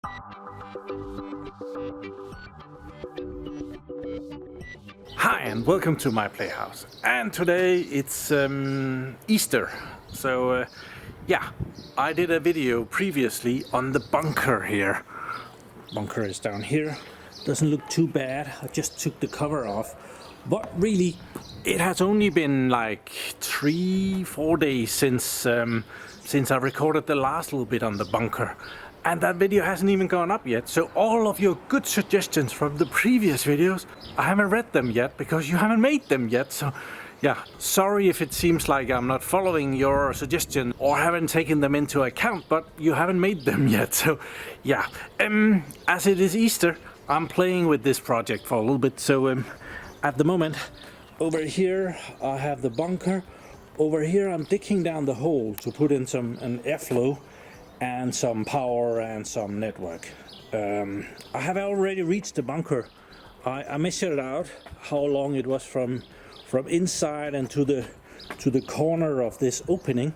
Hi and welcome to my playhouse. And today it's Easter. So yeah, I did a video previously on the bunker here. Bunker is down here. Doesn't look too bad. I just took the cover off. But really, it has only been like 3-4 days since I recorded the last little bit on the bunker. And that video hasn't even gone up yet, so all of your good suggestions from the previous videos, I haven't read them yet because you haven't made them yet. So yeah, sorry if it seems like I'm not following your suggestion or haven't taken them into account, but you haven't made them yet. So yeah, as it is Easter, I'm playing with this project for a little bit. So at the moment, over here I have the bunker. Over here I'm digging down the hole to put in an airflow and some power and some network. I have already reached the bunker. I measured out how long it was from inside and to the corner of this opening,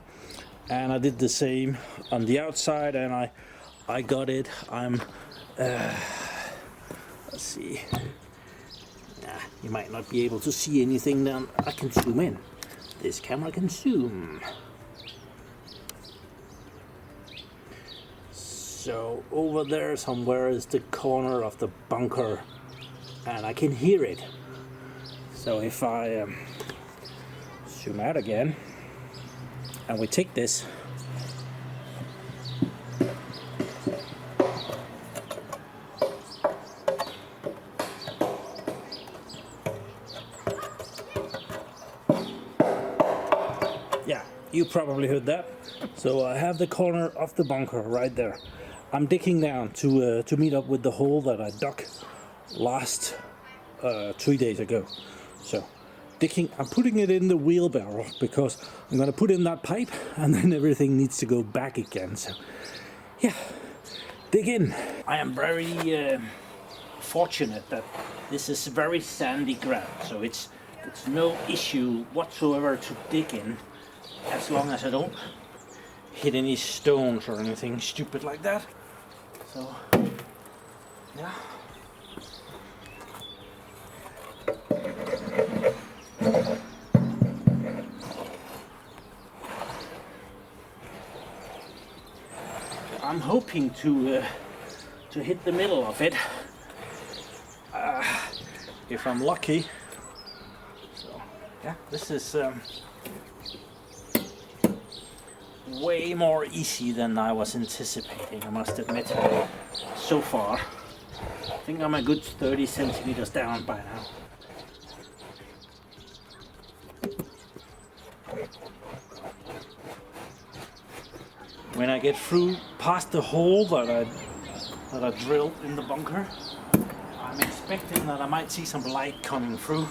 and I did the same on the outside, and I got it. Let's see. You might not be able to see anything now. I can zoom in. This camera can zoom. So over there somewhere is the corner of the bunker, and I can hear it. So if I zoom out again and we take this, yeah, you probably heard that. So I have the corner of the bunker right there. I'm digging down to meet up with the hole that I dug last 3 days ago. So digging, I'm putting it in the wheelbarrow because I'm gonna put in that pipe and then everything needs to go back again. So yeah, dig in. I am very fortunate that this is very sandy ground, so it's no issue whatsoever to dig in, as long as I don't hit any stones or anything stupid like that. So yeah. I'm hoping to hit the middle of it if I'm lucky. So yeah, this is way more easy than I was anticipating, I must admit. So far, I think I'm a good 30 centimeters down by now. When I get through past the hole that I drilled in the bunker, I'm expecting that I might see some light coming through.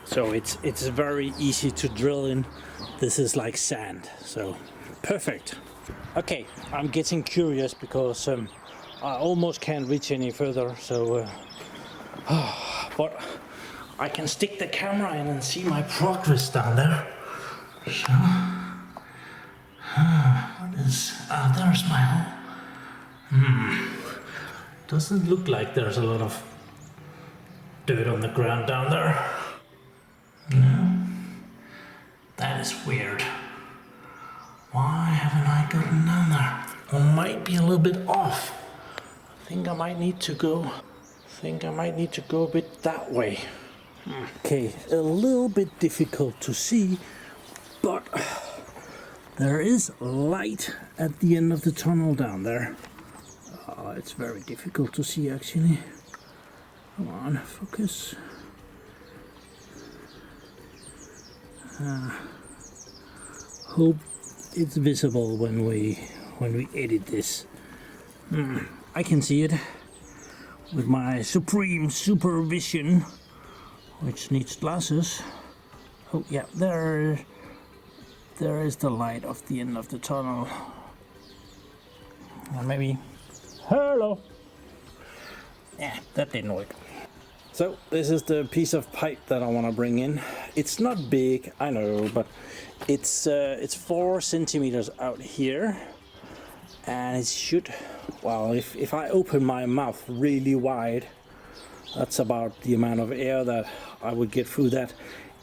So it's very easy to drill in. This is like sand, so perfect. Okay, I'm getting curious because I almost can't reach any further. So, but I can stick the camera in and see my progress down there. So, what is? There's my hole. Doesn't look like there's a lot of dirt on the ground down there. No, that is weird. Why haven't I gotten down there? I might be a little bit off. I think I might need to go a bit that way. Okay, a little bit difficult to see, but there is light at the end of the tunnel down there. It's very difficult to see actually. Come on, focus. Hope it's visible when we edit this. I can see it with my supreme supervision, which needs glasses. Oh yeah, there is the light of the end of the tunnel. Maybe. Hello. Yeah, that didn't work. So this is the piece of pipe that I want to bring in. It's not big, I know, but it's 4 centimeters out here, and it should, well, if I open my mouth really wide, that's about the amount of air that I would get through that,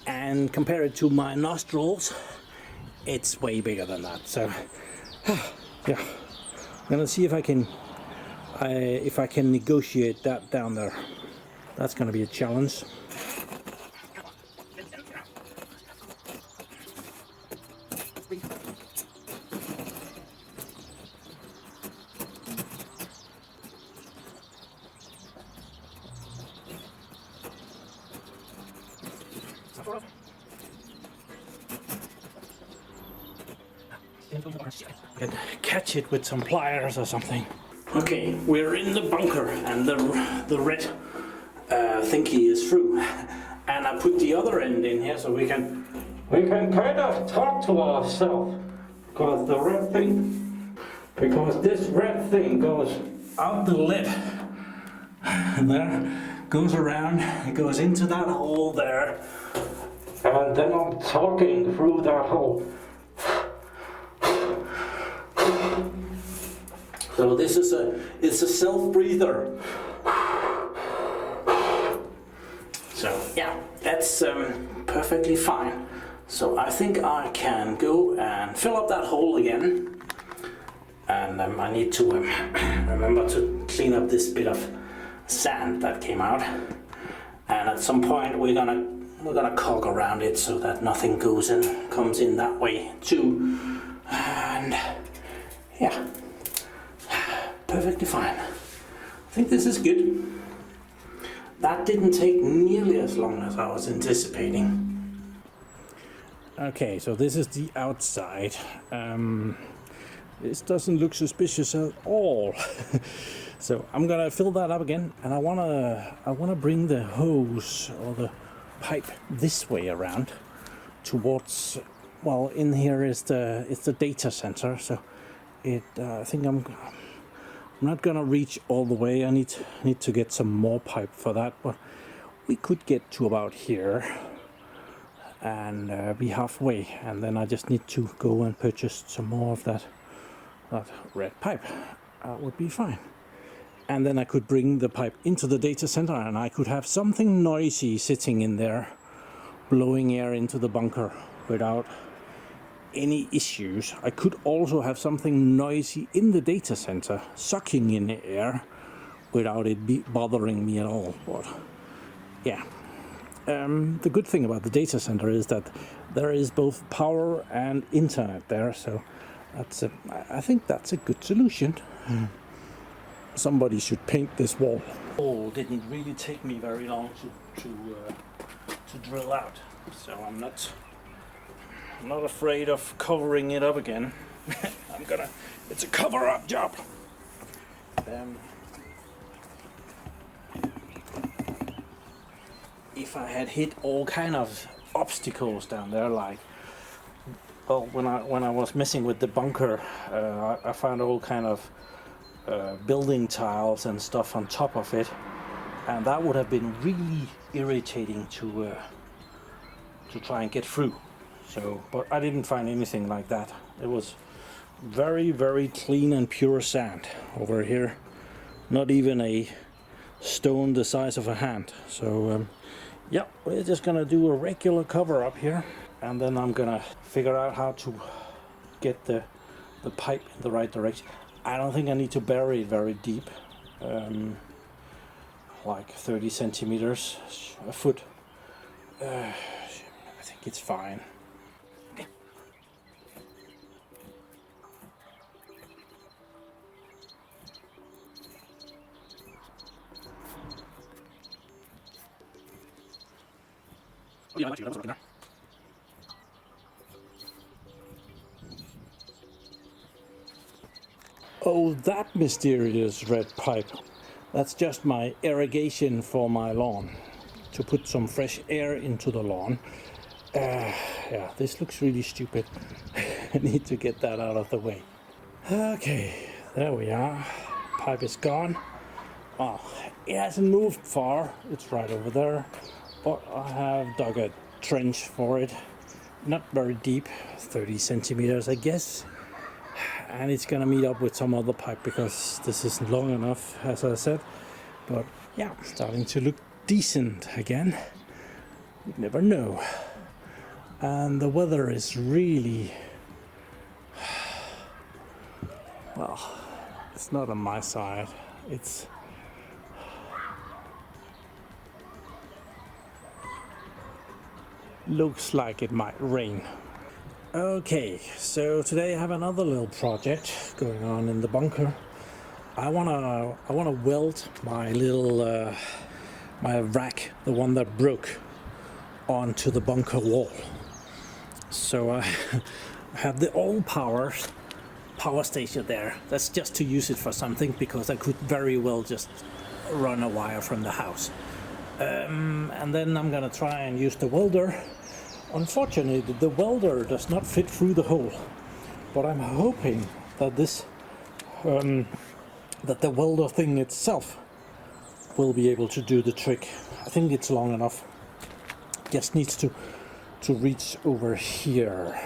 and compare it to my nostrils, it's way bigger than that. So yeah, I'm gonna see if I can negotiate that down there. That's gonna be a challenge. Catch it with some pliers or something. Okay, we're in the bunker, and the red thingy is through, and I put the other end in here so we can kind of talk to ourselves, because this red thing goes out the lid and there, goes around, it goes into that hole there, and then I'm talking through that hole. So this is it's a self-breather. So yeah, that's perfectly fine. So I think I can go and fill up that hole again, and I need to remember to clean up this bit of sand that came out. And at some point we're gonna caulk around it so that nothing comes in that way too. And yeah, perfectly fine. I think this is good. That didn't take nearly as long as I was anticipating. Okay, so this is the outside. This doesn't look suspicious at all. So I'm gonna fill that up again, and I wanna bring the hose or the pipe this way around towards. Well, in here is the data center, so I think I'm not gonna reach all the way. I need to get some more pipe for that, but we could get to about here and be halfway, and then I just need to go and purchase some more of that red pipe. Would be fine. And then I could bring the pipe into the data center, and I could have something noisy sitting in there, blowing air into the bunker without any issues. I could also have something noisy in the data center, sucking in the air, without it bothering me at all. But yeah, the good thing about the data center is that there is both power and internet there, so I think that's a good solution. Somebody should paint this wall. Oh, didn't really take me very long to drill out, so I'm not afraid of covering it up again. It's a cover-up job. If I had hit all kind of obstacles down there, like, well, when I was messing with the bunker, I found all kind of building tiles and stuff on top of it, and that would have been really irritating to try and get through. So, but I didn't find anything like that. It was very, very clean and pure sand over here. Not even a stone the size of a hand. So, yeah, we're just gonna do a regular cover up here, and then I'm gonna figure out how to get the pipe in the right direction. I don't think I need to bury it very deep, like 30 centimeters, a foot. I think it's fine. Oh, that mysterious red pipe. That's just my irrigation for my lawn, to put some fresh air into the lawn. Yeah, this looks really stupid. I need to get that out of the way. Okay, there we are. Pipe is gone. Well, it hasn't moved far, it's right over there, but I have dug a trench for it, not very deep, 30 centimeters I guess, and it's gonna meet up with some other pipe because this isn't long enough, as I said. But yeah, starting to look decent again, you never know. And the weather is really, well, it's not on my side, it's looks like it might rain. Okay, so today I have another little project going on in the bunker. I wanna weld my little my rack, the one that broke, onto the bunker wall. So I have the old power station there. That's just to use it for something, because I could very well just run a wire from the house. And then I'm gonna try and use the welder. Unfortunately, the welder does not fit through the hole, but I'm hoping that this that the welder thing itself will be able to do the trick. I think it's long enough. Just needs to reach over here.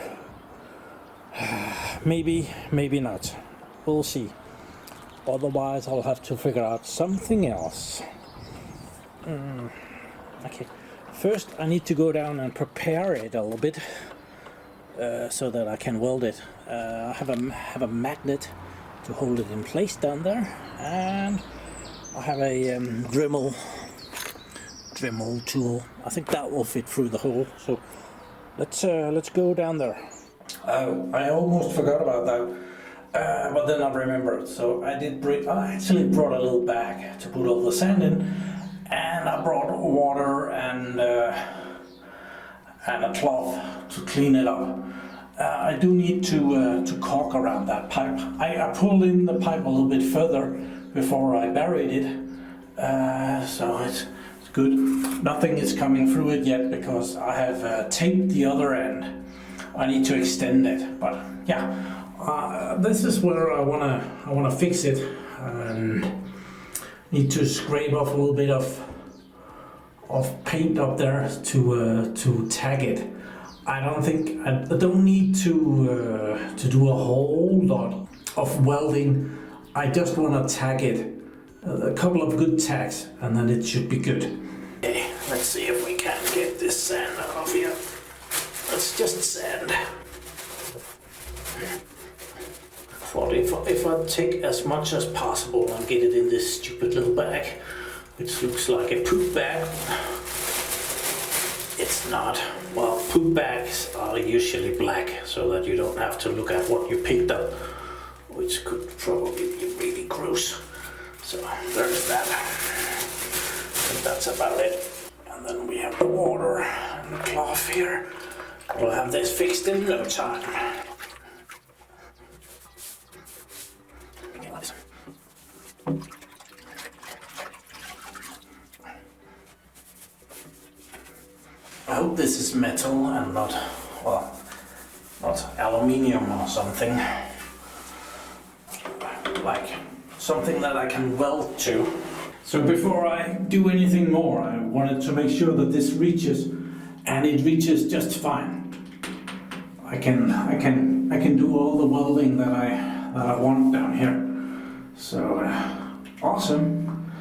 Maybe not. We'll see. Otherwise, I'll have to figure out something else. Okay. First, I need to go down and prepare it a little bit so that I can weld it. I have a magnet to hold it in place down there, and I have a Dremel tool. I think that will fit through the hole. So let's go down there. I almost forgot about that, but then I remembered. So I actually brought a little bag to put all the sand in, and I brought water and a cloth to clean it up. I do need to caulk around that pipe. I pulled in the pipe a little bit further before I buried it, so it's good. Nothing is coming through it yet because I have taped the other end. I need to extend it, but yeah, this is where I wanna fix it, and need to scrape off a little bit of paint up there to tag it. I don't need to do a whole lot of welding. I just want to tag it, a couple of good tags, and then it should be good. Okay, let's see if we can get this sand out of here. It's just sand. Thought if I take as much as possible and get it in this stupid little bag, which looks like a poop bag. It's not. Well, poop bags are usually black, so that you don't have to look at what you picked up, which could probably be really gross. So there's that. And that's about it. And then we have the water and the cloth here. We'll have this fixed in no time. I hope this is metal and not aluminium or something. Like something that I can weld to. So before I do anything more, I wanted to make sure that this reaches, and it reaches just fine. I can do all the welding that I want down here. So awesome.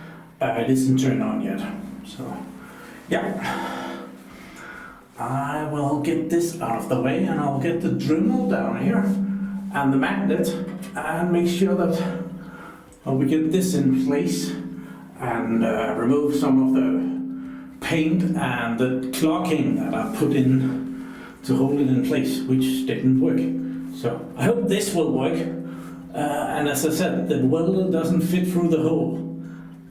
It isn't turned on yet. So yeah. I will get this out of the way, and I'll get the Dremel down here and the magnet, and make sure that we get this in place, and remove some of the paint and the clocking that I put in to hold it in place, which didn't work. So I hope this will work, and as I said, the welder doesn't fit through the hole.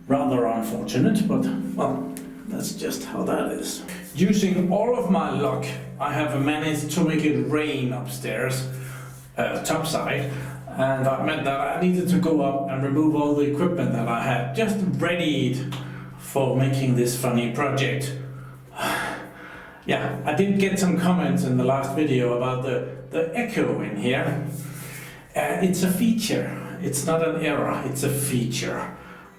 Rather unfortunate, but well, that's just how that is. Using all of my luck, I have managed to make it rain upstairs, topside, and that meant that I needed to go up and remove all the equipment that I had just readied for making this funny project. Yeah, I did get some comments in the last video about the echo in here. It's a feature, it's not an error, it's a feature.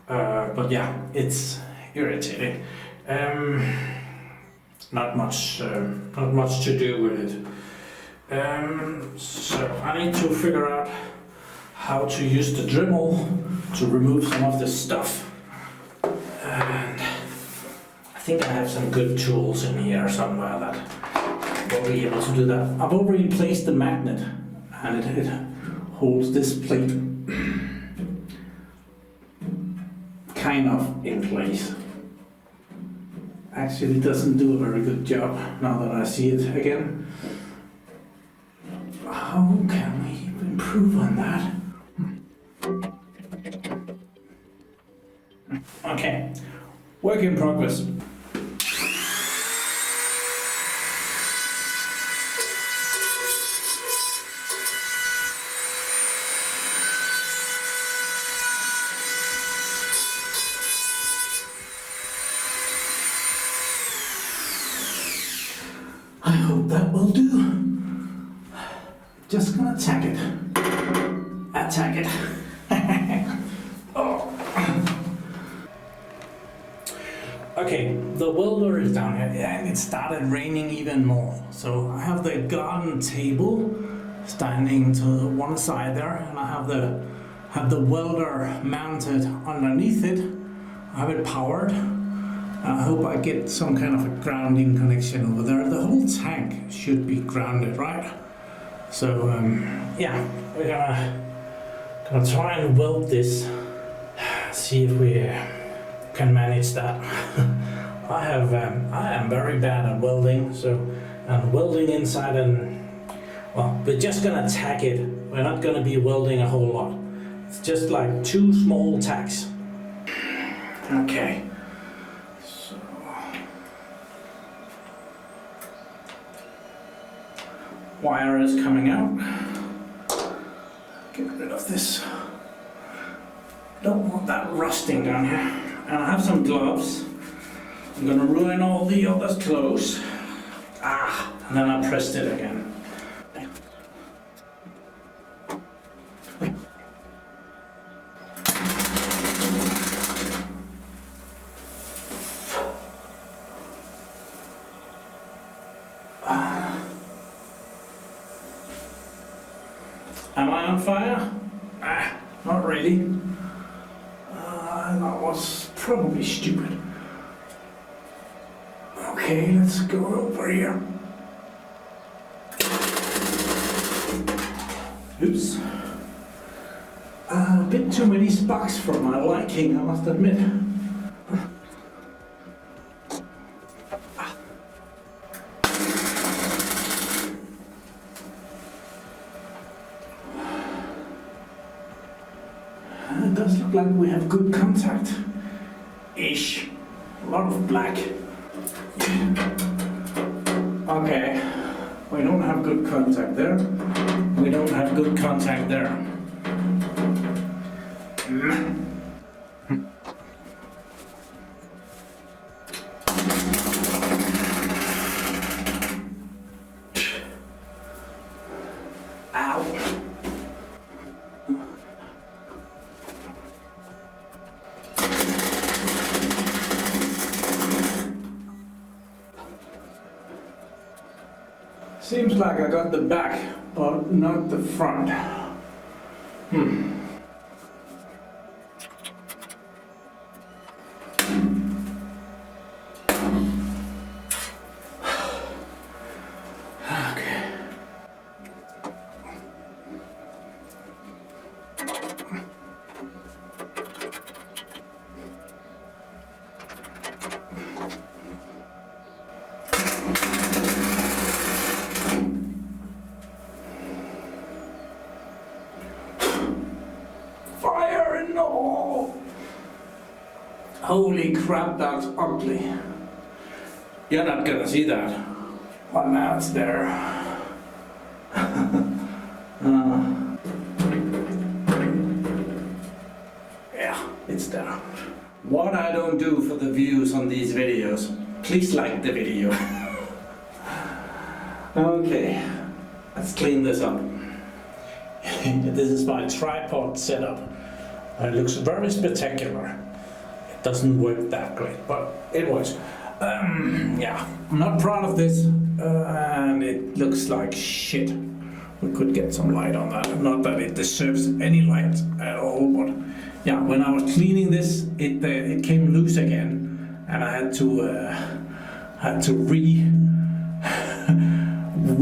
But yeah, it's irritating. Not much to do with it. So I need to figure out how to use the Dremel to remove some of this stuff. And I think I have some good tools in here somewhere that will be able to do that. I've already placed the magnet, and it holds this plate kind of in place. Actually, it doesn't do a very good job now that I see it again. How can we improve on that? Okay, work in progress. I hope that will do. Just gonna attack it. Attack it. Oh. Okay, the welder is down here, and it started raining even more. So I have the garden table standing to one side there, and I have the welder mounted underneath it. I have it powered. I hope I get some kind of a grounding connection over there. The whole tank should be grounded, right? So yeah, we're gonna try and weld this. See if we can manage that. I am very bad at welding, so welding inside, and well, we're just gonna tack it. We're not gonna be welding a whole lot. It's just like 2 small tacks. Okay. So wire is coming out. Get rid of this. Don't want that rusting down here. And I have some gloves. I'm gonna ruin all the others' clothes. And then I pressed it again. Am I on fire? Not really. That was probably stupid. Okay, let's go over here. Oops. A bit too many sparks for my liking, I must admit. It does look like we have good contact. Ish. A lot of black. Okay. We don't have good contact there. We don't have good contact there. Ow. Seems like I got the back, but not the front. Okay. No! Holy crap, that's ugly. You're not gonna see that. But now it's there. Yeah, it's there. What I don't do for the views on these videos, please like the video. Okay, let's clean this up. This is my tripod setup. It looks very spectacular. doesn't work that great, but it works. Yeah, I'm not proud of this, and it looks like shit. We could get some light on that. Not that it deserves any light at all, but yeah, when I was cleaning this, it came loose again, and I had to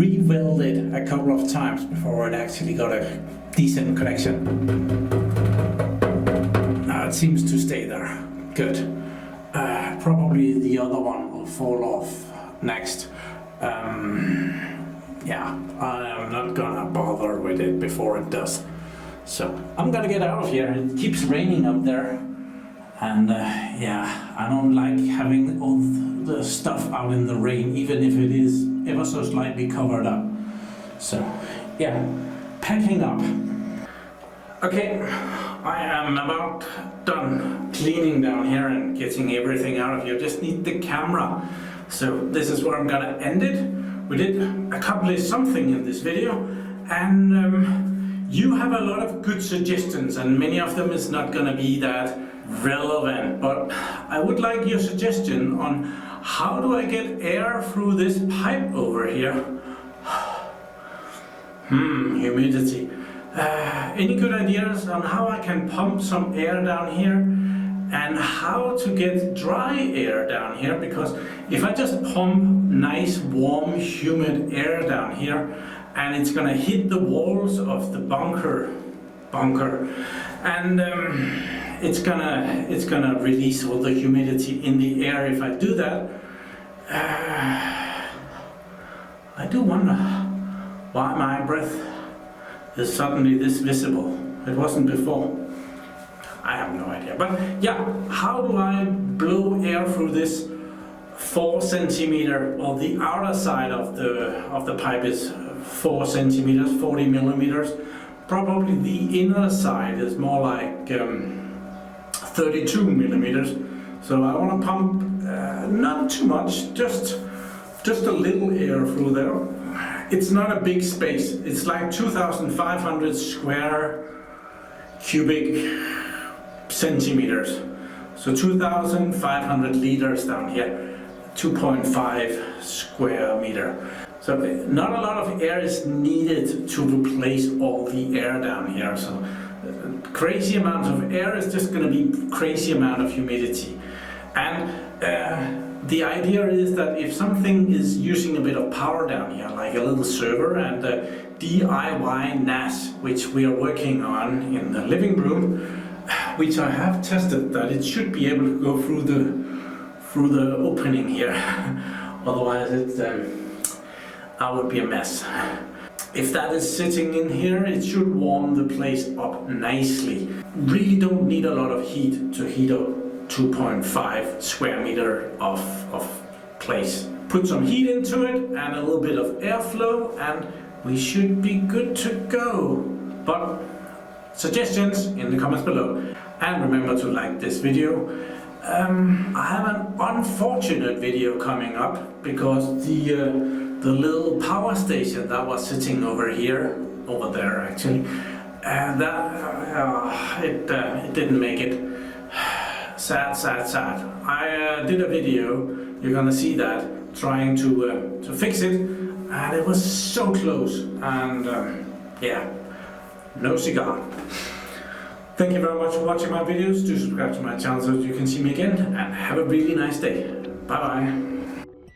re-weld it a couple of times before it actually got a decent connection. Now it seems to stay there. Good. Probably the other one will fall off next. Yeah, I am not gonna bother with it before it does. So I'm gonna get out of here. It keeps raining up there, and yeah, I don't like having all the stuff out in the rain, even if it is ever so slightly covered up. So yeah, packing up. Okay, I am about done cleaning down here and getting everything out of here. Just need the camera. So this is where I'm gonna end it. We did accomplish something in this video, and you have a lot of good suggestions, and many of them is not gonna be that relevant, but I would like your suggestion on how do I get air through this pipe over here. Humidity. Any good ideas on how I can pump some air down here, and how to get dry air down here? Because if I just pump nice warm humid air down here, and it's gonna hit the walls of the bunker, and it's gonna release all the humidity in the air. If I do that, I do wonder why my breath is suddenly this visible. It wasn't before. I have no idea. But yeah, how do I blow air through this 4 centimeter, well, the outer side of the pipe is 4 centimeters, 40 millimeters. Probably the inner side is more like 32 millimeters. So I want to pump not too much, just a little air through there. It's not a big space. It's like 2,500 square cubic centimeters. So 2,500 liters down here, 2.5 square meter. So not a lot of air is needed to replace all the air down here. So crazy amount of air is just going to be crazy amount of humidity. And the idea is that if something is using a bit of power down here, like a little server and a DIY NAS, which we are working on in the living room, which I have tested that it should be able to go through the opening here. Otherwise I would be a mess. If that is sitting in here, it should warm the place up nicely. Really don't need a lot of heat to heat up 2.5 square meter of place. Put some heat into it and a little bit of airflow, and we should be good to go. But suggestions in the comments below, and remember to like this video. I have an unfortunate video coming up because the little power station that was sitting over there actually, and it didn't make it. Sad. I did a video, you're gonna see that, trying to fix it, and it was so close, and yeah, no cigar. Thank you very much for watching my videos. Do subscribe to my channel so that you can see me again, and have a really nice day. Bye bye.